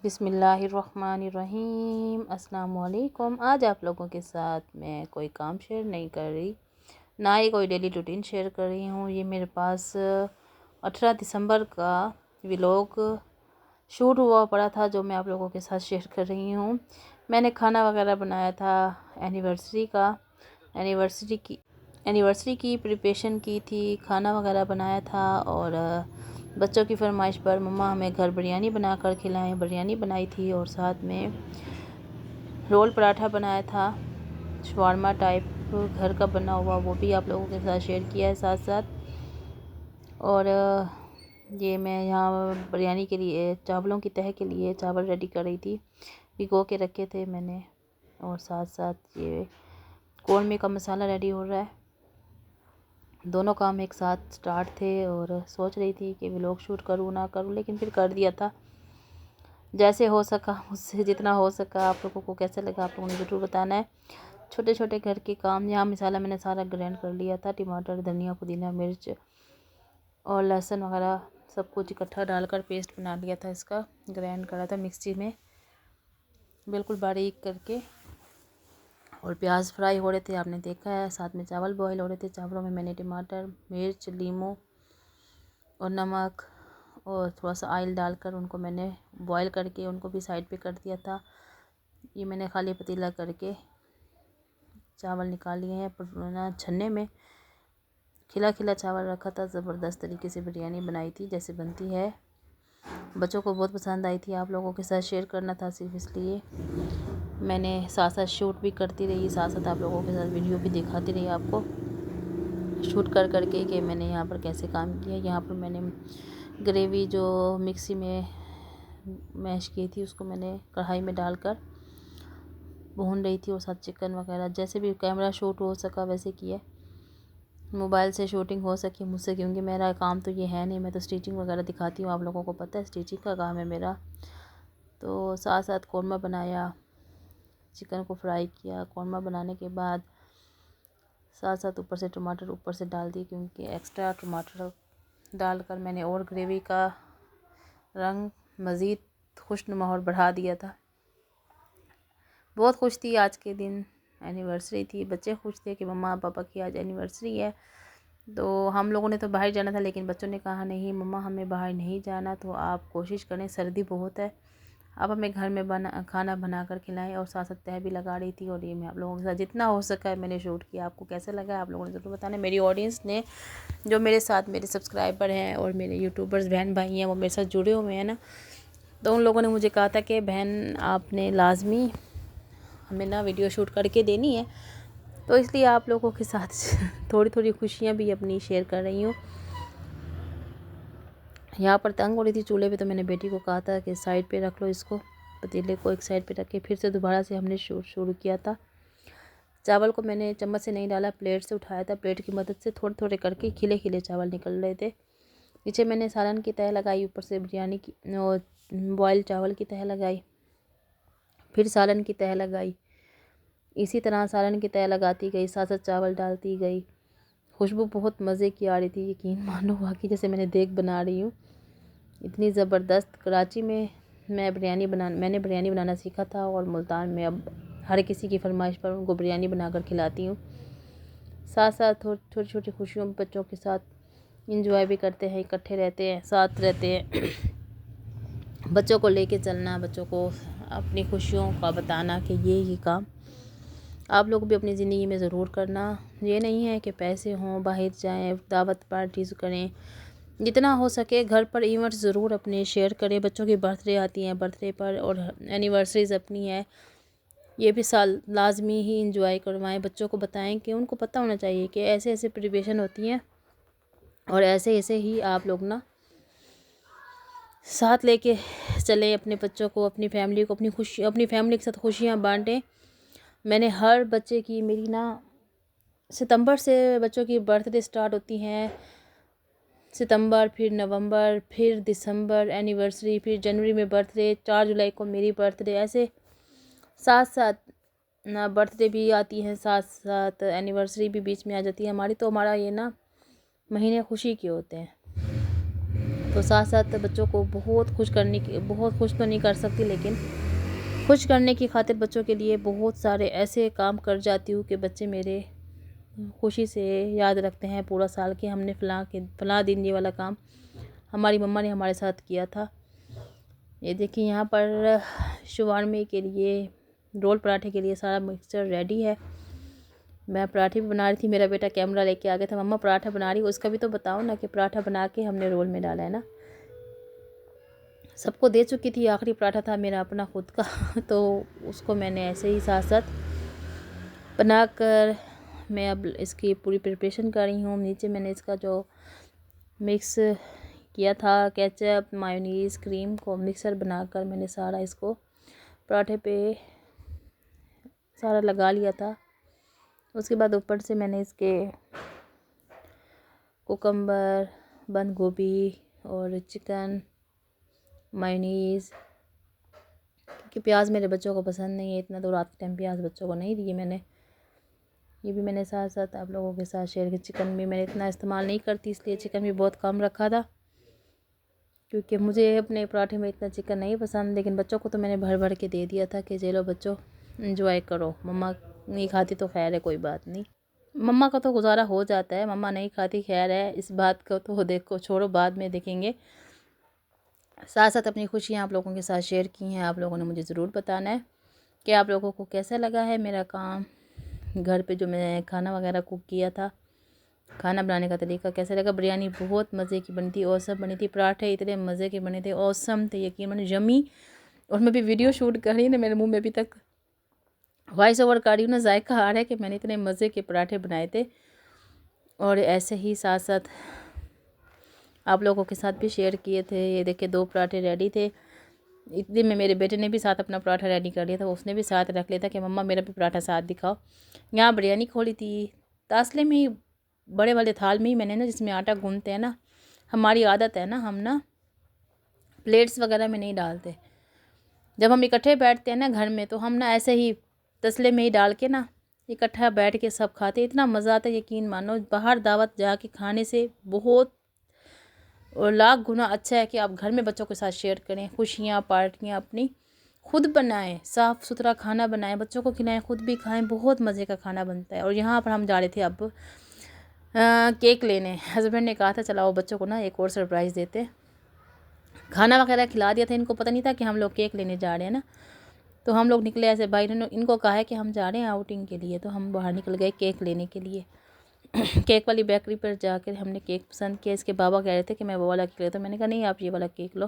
बिस्मिल्लाहिर्रहमानिर्रहीम। अस्सलाम वालेकुम। आज आप लोगों के साथ मैं कोई काम शेयर नहीं कर रही, ना ही कोई डेली रूटीन शेयर कर रही हूँ। ये मेरे पास 18 दिसंबर का व्लॉग शूट हुआ पड़ा था, जो मैं आप लोगों के साथ शेयर कर रही हूँ। मैंने खाना वगैरह बनाया था एनिवर्सरी की प्रिपरेशन की थी, खाना वगैरह बनाया था। और बच्चों की फरमाइश पर मम्मा हमें घर बिरयानी बना कर खिलाएं, बिरयानी बनाई थी। और साथ में रोल पराठा बनाया था, शवारमा टाइप घर का बना हुआ, वो भी आप लोगों के साथ शेयर किया है साथ साथ। और ये मैं यहाँ बिरयानी के लिए चावलों की तह के लिए चावल रेडी कर रही थी, भिगो के रखे थे मैंने। और साथ साथ ये कौरमे का मसाला रेडी हो रहा है। दोनों काम एक साथ स्टार्ट थे और सोच रही थी कि व्लॉग शूट करूँ ना करूँ, लेकिन फिर कर दिया था जैसे हो सका, मुझसे जितना हो सका। आप लोगों को कैसे लगा आप लोगों ने ज़रूर बताना है। छोटे छोटे घर के काम, यहाँ मसाला मैंने सारा ग्राइंड कर लिया था, टमाटर, धनिया, पुदीना, मिर्च और लहसुन वगैरह सब कुछ इकट्ठा डालकर पेस्ट बना लिया था। इसका ग्राइंड करा था मिक्सी में बिल्कुल बारीक करके। और प्याज फ्राई हो रहे थे, आपने देखा है। साथ में चावल बॉईल हो रहे थे। चावलों में मैंने टमाटर, मिर्च, लीमू और नमक और थोड़ा सा ऑयल डालकर उनको मैंने बॉईल करके उनको भी साइड पे कर दिया था। ये मैंने खाली पतीला करके चावल निकाल लिए हैं छन्ने में। खिला खिला चावल रखा था, ज़बरदस्त तरीके से बिरयानी बनाई थी जैसे बनती है। बच्चों को बहुत पसंद आई थी, आप लोगों के साथ शेयर करना था सिर्फ इसलिए। मैंने साथ साथ शूट भी करती रही, साथ साथ आप लोगों के साथ वीडियो भी दिखाती रही आपको, शूट कर करके कि मैंने यहाँ पर कैसे काम किया। यहाँ पर मैंने ग्रेवी जो मिक्सी में मैश की थी उसको मैंने कढ़ाई में डालकर भून रही थी। और साथ चिकन वगैरह जैसे भी कैमरा शूट हो सका वैसे किया, मोबाइल से शूटिंग हो सकी मुझसे, क्योंकि मेरा काम तो ये है नहीं। मैं तो स्टिचिंग वगैरह दिखाती हूँ, आप लोगों को पता है स्टिचिंग का काम है मेरा। तो साथ साथ कौरमा बनाया, चिकन को फ्राई किया। कौरमा बनाने के बाद साथ साथ ऊपर से टमाटर ऊपर से डाल दिए, क्योंकि एक्स्ट्रा टमाटर डालकर मैंने और ग्रेवी का रंग मज़ीद खुशनुमा और बढ़ा दिया था। बहुत खुश थी आज के दिन, एनिवर्सरी थी। बच्चे खुश थे कि मम्मा पापा की आज एनिवर्सरी है। तो हम लोगों ने तो बाहर जाना था, लेकिन बच्चों ने कहा नहीं मम्मा हमें बाहर नहीं जाना, तो आप कोशिश करें, सर्दी बहुत है, आप हमें घर में खाना बना कर खिलाएं। और साथ साथ तह भी लगा रही थी। और ये मैं आप लोगों के साथ जितना हो सका है मैंने शूट किया। आपको कैसा लगा आप लोगों ने ज़रूर बताना। मेरी ऑडियंस ने, जो मेरे साथ मेरे सब्सक्राइबर हैं और मेरे यूट्यूबर्स बहन भाई हैं, वो मेरे साथ जुड़े हुए हैं ना, तो उन लोगों ने मुझे कहा था कि बहन आपने लाजमी हमें ना वीडियो शूट करके देनी है। तो इसलिए आप लोगों के साथ थोड़ी थोड़ी खुशियाँ भी अपनी शेयर कर रही हूँ। यहाँ पर तंग हो रही थी चूल्हे पे, तो मैंने बेटी को कहा था कि साइड पे रख लो इसको, पतीले को एक साइड पे रख के फिर से दोबारा से हमने शूट शुरू किया था। चावल को मैंने चम्मच से नहीं डाला, प्लेट से उठाया था। प्लेट की मदद से थोड़े थोड़े करके खिले खिले चावल निकल रहे थे। नीचे मैंने सालन की तह लगाई, ऊपर से बिरयानी की बॉयल चावल की तह लगाई, फिर सालन की तह लगाई। इसी तरह सालन की तह लगाती गई, साथ साथ चावल डालती गई। खुशबू बहुत मज़े की आ रही थी, यकीन मानो वाकई जैसे मैंने देग बना रही हूँ, इतनी ज़बरदस्त। कराची में मैंने बिरयानी बनाना सीखा था, और मुल्तान में अब हर किसी की फरमाइश पर उनको बिरयानी बनाकर खिलाती हूँ। साथ साथ छोटी छोटी खुशियों में बच्चों के साथ इंजॉय भी करते हैं, इकट्ठे रहते हैं, साथ रहते हैं। बच्चों को लेके चलना, बच्चों को अपनी खुशियों का बताना कि ये काम आप लोग भी अपनी ज़िंदगी में ज़रूर करना। ये नहीं है कि पैसे हों बाहर जाएं, दावत पार्टीज़ करें, जितना हो सके घर पर इवेंट्स ज़रूर अपने शेयर करें। बच्चों की बर्थडे आती हैं, बर्थडे पर और एनिवर्सरीज़ अपनी है, ये भी साल लाजमी ही इंजॉय करवाएं। बच्चों को बताएं कि उनको पता होना चाहिए कि ऐसे ऐसे प्रिपरेशन होती हैं, और ऐसे ऐसे ही आप लोग ना साथ लेके चलें अपने बच्चों को, अपनी फैमिली को, अपनी फैमिली के साथ खुशियाँ बांटें। मैंने हर बच्चे की, मेरी ना सितंबर से बच्चों की बर्थडे स्टार्ट होती हैं, सितंबर, फिर नवंबर, फिर दिसंबर एनिवर्सरी, फिर जनवरी में बर्थडे, 4 जुलाई को मेरी बर्थडे, ऐसे साथ साथ ना बर्थडे भी आती हैं, साथ साथ एनिवर्सरी भी बीच में आ जाती है हमारी। तो हमारा ये ना महीने खुशी के होते हैं। तो साथ साथ बच्चों को बहुत खुश तो नहीं कर सकती, लेकिन खुश करने की खातिर बच्चों के लिए बहुत सारे ऐसे काम कर जाती हूँ कि बच्चे मेरे खुशी से याद रखते हैं पूरा साल कि हमने फ़लाँ दिन ये वाला काम हमारी मम्मा ने हमारे साथ किया था। ये देखिए यहाँ पर शवारमे के लिए, रोल पराठे के लिए सारा मिक्सचर रेडी है। मैं पराठे भी बना रही थी, मेरा बेटा कैमरा लेके आ गया था, मम्मा पराठा बना रही, उसका भी तो बताओ ना कि पराठा बना के हमने रोल में डाला है ना। सबको दे चुकी थी, आखिरी पराठा था मेरा अपना खुद का तो उसको मैंने ऐसे ही साथ साथ बनाकर मैं अब इसकी पूरी प्रिपरेशन कर रही हूँ। नीचे मैंने इसका जो मिक्स किया था, केचप, मायोनीज़, क्रीम को मिक्सर बनाकर मैंने सारा इसको पराठे पे सारा लगा लिया था। उसके बाद ऊपर से मैंने इसके कुकम्बर, बंद गोभी और चिकन, मायोनीज़, क्योंकि प्याज मेरे बच्चों को पसंद नहीं है इतना, तो रात के टाइम प्याज बच्चों को नहीं दिए मैंने। ये भी मैंने साथ साथ आप लोगों के साथ शेयर किया। चिकन भी मैंने इतना इस्तेमाल नहीं करती, इसलिए चिकन भी बहुत कम रखा था, क्योंकि मुझे अपने पराठे में इतना चिकन नहीं पसंद। लेकिन बच्चों को तो मैंने भर भर के दे दिया था कि चलो बच्चों एंजॉय करो, मम्मा नहीं खाती तो खैर है, कोई बात नहीं, मम्मा का तो गुजारा हो जाता है, मम्मा नहीं खाती खैर है, इस बात को तो देखो छोड़ो, बाद में देखेंगे। साथ साथ अपनी खुशियाँ आप लोगों के साथ शेयर की हैं। आप लोगों ने मुझे ज़रूर बताना है कि आप लोगों को कैसा लगा है मेरा काम, घर पे जो मैंने खाना वगैरह कुक किया था, खाना बनाने का तरीका कैसा लगा। बिरयानी बहुत मज़े की बनी थी, औसम बनी थी, पराठे इतने मज़े के बने थे, औसम थे, यकीन मानो यम्मी। और मैं भी वीडियो शूट कर रही हूँ ना, मेरे मुँह में अभी तक वॉइस ओवर कर रही हूँ ना, जायका आ रहा है कि मैंने इतने मज़े के पराठे बनाए थे। और ऐसे ही साथ साथ आप लोगों के साथ भी शेयर किए थे। ये देखिए 2 पराठे रेडी थे, इतने में मेरे बेटे ने भी साथ अपना पराठा रेडी कर लिया था, उसने भी साथ रख लिया था कि मम्मा मेरा भी पराठा साथ दिखाओ। यहाँ बिरयानी खोली थी तासले में ही, बड़े वाले थाल में ही मैंने ना, जिसमें आटा गूंथते हैं ना, हमारी आदत है ना, हम ना प्लेट्स वगैरह में नहीं डालते। जब हम इकट्ठे बैठते हैं ना घर में, तो हम ना ऐसे ही तसले में ही डाल के ना इकट्ठा बैठ के सब खाते, इतना मज़ा आता है, यकीन मानो। बाहर दावत जाके खाने से बहुत और लाख गुना अच्छा है कि आप घर में बच्चों के साथ शेयर करें, खुशियाँ पार्टियाँ अपनी खुद बनाएं, साफ़ सुथरा खाना बनाएं, बच्चों को खिलाएं, खुद भी खाएं, बहुत मज़े का खाना बनता है। और यहाँ पर हम जा रहे थे अब केक लेने। हस्बैंड ने कहा था चलाओ बच्चों को ना एक और सरप्राइज़ देते। खाना वगैरह खिला दिया था, इनको पता नहीं था कि हम लोग केक लेने जा रहे हैं ना। तो हम लोग निकले ऐसे, भाई ने इनको कहा है कि हम जा रहे हैं आउटिंग के लिए, तो हम बाहर निकल गए केक लेने के लिए। केक वाली बेकरी पर जाकर हमने केक पसंद किया। इसके बाबा कह रहे थे कि मैं वो वाला केक लेता हूँ, मैंने कहा नहीं आप ये वाला केक लो,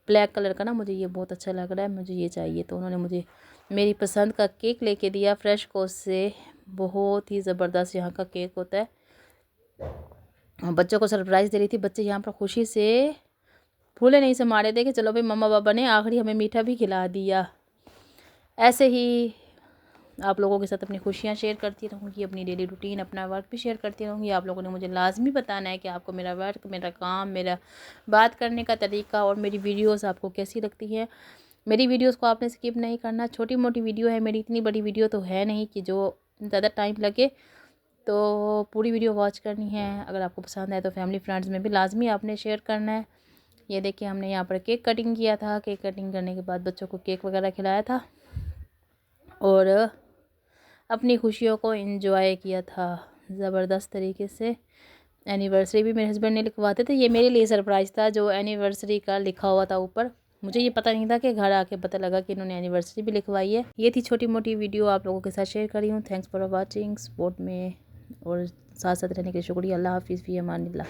ब्लैक कलर का ना, मुझे ये बहुत अच्छा लग रहा है, मुझे ये चाहिए। तो उन्होंने मुझे मेरी पसंद का केक लेके दिया, फ्रेश कोस्ट से, बहुत ही ज़बरदस्त यहाँ का केक होता है। बच्चों को सरप्राइज़ दे रही थी, बच्चे यहाँ पर खुशी से फूले नहीं समा रहे थे कि चलो भाई मम्मा पापा ने आखिरी हमें मीठा भी खिला दिया। ऐसे ही आप लोगों के साथ अपनी खुशियाँ शेयर करती रहूँगी, अपनी डेली रूटीन, अपना वर्क भी शेयर करती रहूँगी। आप लोगों ने मुझे लाजमी बताना है कि आपको मेरा वर्क, मेरा काम, मेरा बात करने का तरीका और मेरी वीडियोस आपको कैसी लगती है। मेरी वीडियोस को आपने स्किप नहीं करना, छोटी मोटी वीडियो है मेरी, इतनी बड़ी वीडियो तो है नहीं कि जो ज़्यादा टाइम लगे, तो पूरी वीडियो वॉच करनी है। अगर आपको पसंद आए तो फैमिली फ्रेंड्स में भी लाजमी आपने शेयर करना है। ये देखिए हमने यहाँ पर केक कटिंग किया था, केक कटिंग करने के बाद बच्चों को केक वगैरह खिलाया था और अपनी खुशियों को एंजॉय किया था ज़बरदस्त तरीके से। एनिवर्सरी भी मेरे हस्बैंड ने लिखवाते थे, ये मेरे लिए सरप्राइज़ था जो एनिवर्सरी का लिखा हुआ था ऊपर, मुझे ये पता नहीं था कि घर आके पता लगा कि इन्होंने एनिवर्सरी भी लिखवाई है। ये थी छोटी मोटी वीडियो आप लोगों के साथ शेयर करी हूँ। थैंक्स फॉर वॉचिंग, सपोर्ट में और साथ साथ रहने के लिए शुक्रिया। अल्लाह हाफिज़, फ़ी अमानिल्लाह।